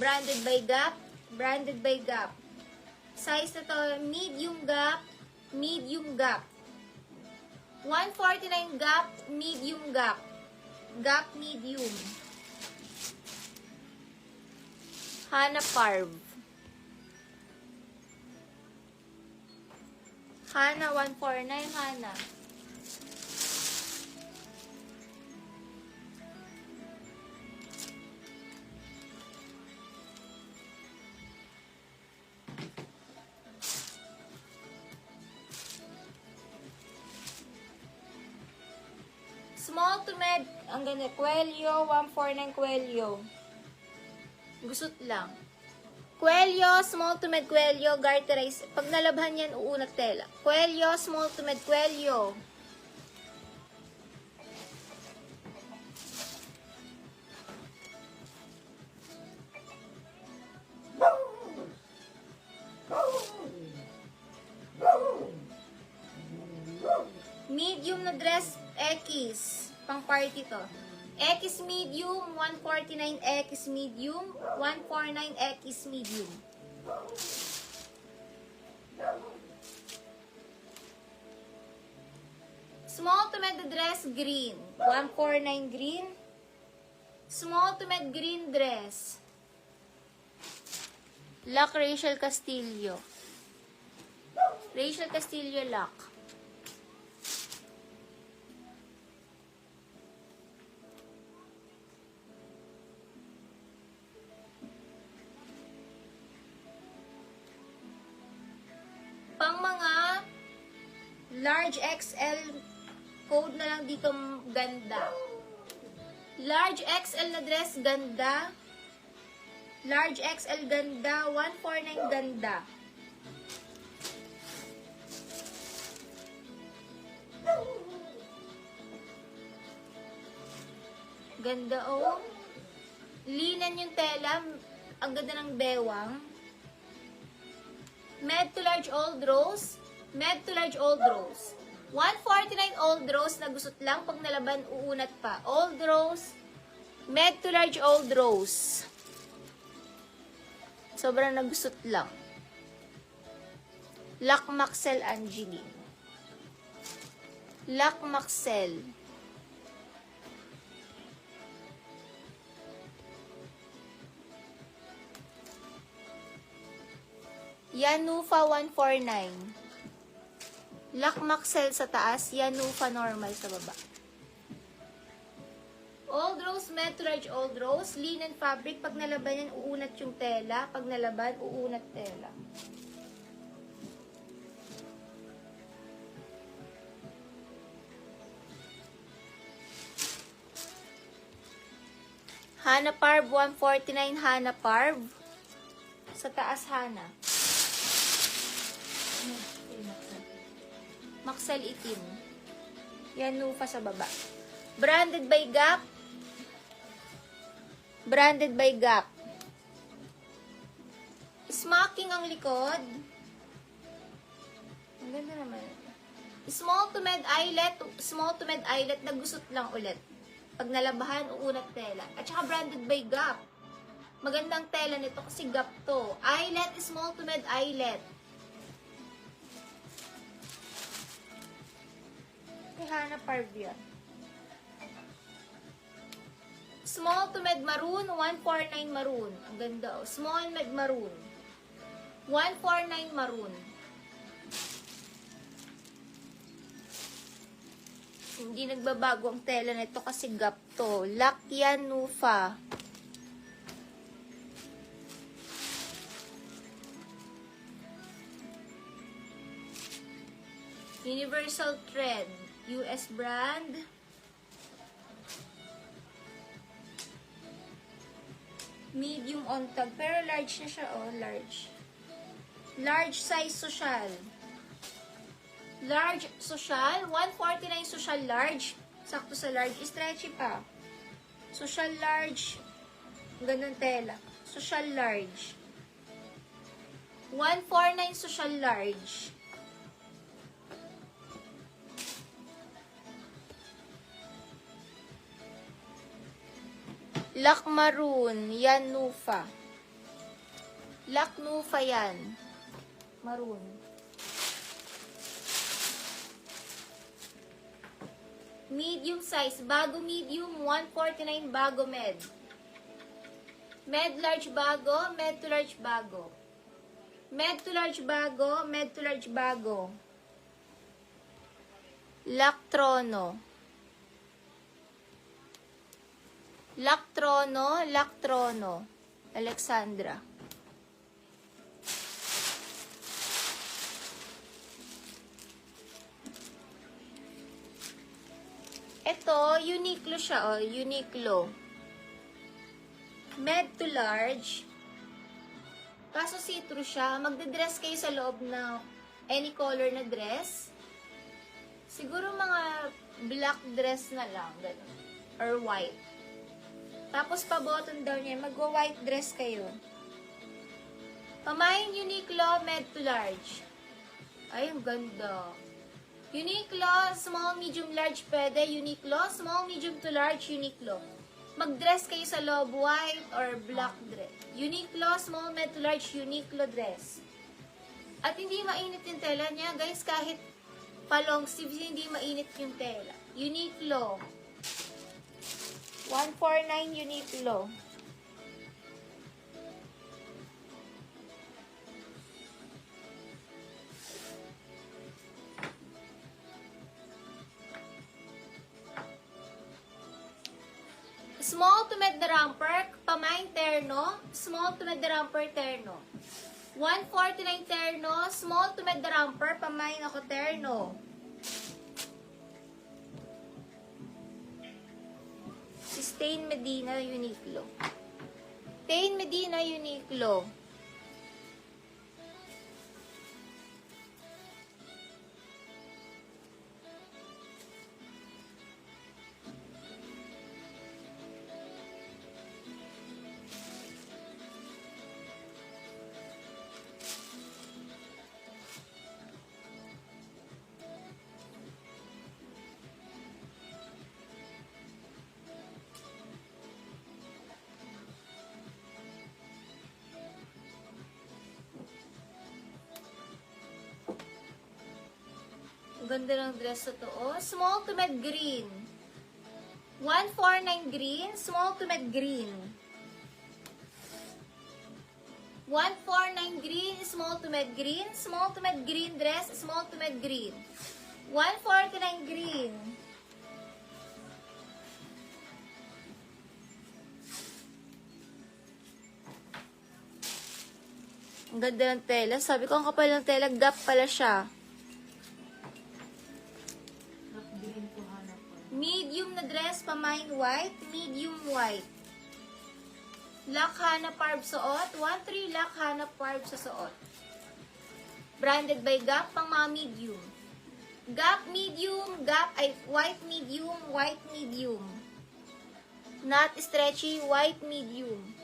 Branded by Gap. Branded by Gap. Size na to, medium Gap. Medium Gap. 149 Gap. Medium Gap. Gap medium. Hana Parv. Hana 149 Hana. Small to med, ang ganda, Quelio, 149 Quelio. Gusot lang. Quelio, small to med Quelio, garterize. Pag nalabhan yan, uunat tela. Quelio, small to med Quelio. Medium na dress, X. Pang party to. X medium, 149 X medium, 149 X medium. Small to med dress, green. 149 green. Small to med green dress. Lock Rachel Castillo. Rachel Castillo lock. Pang mga large XL, code na lang dito, ganda. Large XL na dress, ganda. Large XL, ganda. 149, ganda. Ganda, oh. Linen yung tela. Ang ganda ng bewang. Med to large old rose. Med to large old rose. 149 old rose na gusot lang. Pag nalaban, uunat pa. Old rose. Med to large old rose. Sobrang nagusot lang. Lac Maxel Angeline. Lac Maxel. Yanufa 149. Lac Maxel sa taas, Yanufa normal sa baba. Old rose, med to large old rose, linen fabric. Pag nalaban yan, uunat yung tela. Pag nalaban, uunat tela. Hana Parv 149, Hana Parv. Sa taas, Hana. Maxel itim. Yanufa sa baba. Branded by Gap. Branded by Gap. Smocking ang likod. Ang ganda naman. Small to med eyelet. Small to med eyelet na gusot lang ulit. Pag nalabahan, uunat tela. At saka branded by Gap. Magandang tela nito kasi Gap to. Eyelet, small to med eyelet. Kay Hana Parv yan. Small to med maroon, 149 maroon. Ang ganda, oh. Small med maroon. 149 maroon. Hindi nagbabago ang tela nito kasi Gap to. Lac Yanufa. Universal Thread. US brand. Medium on tag. Pero large na siya, oh. Large. Large size social. Large social. 149 social large. Sakto sa large. Stretchy pa. Social large. Ganun tela. Social large. 149 social large. Lac Maroon, Yanufa. Laknufa yan. Maroon. Medium size. Bago medium, 149 bago med. Med large bago, med to large bago. Med to large bago, med to large bago. Lactrono. Lactrono, Lactrono. Alexandra. Ito, Uniqlo siya, oh. Uniqlo. Med to large. Kaso see-through siya. Magde-dress kayo sa loob na any color na dress. Siguro mga black dress na lang. Ganun. Or white. Tapos pa-button down niya. Magwa-white dress kayo. Pamain Uniqlo, med to large. Ay, ang ganda. Uniqlo, small, medium, large pwede. Uniqlo, small, medium to large, Uniqlo. Mag-dress kayo sa loob, white or black dress. Uniqlo, small, med to large, Uniqlo dress. At hindi mainit yung tela niya. Guys, kahit pa-long sleeves, hindi mainit yung tela. Uniqlo. 149 Uniqlo. Small to med the romper, pamain terno, small to med the romper terno. 149 terno, small to med the romper, pamain ako terno. Si Stain Medina Uniqlo. Stain Medina Uniqlo. Ganda ng dress na to. Oh, small to med green. 149 green, small to med green. 149 green, small to med green, small to med green dress, small to med green. 149 green. Ang ganda ng tela. Sabi ko, ang kapal ng tela, gap pala siya. Medium na dress, pamain white, medium white. Lakhana Parb suot, 1-3 Lakhana Parb sa suot. Branded by Gap, pang mga medium. Gap medium, Gap ay white medium, white medium. Not stretchy, white medium.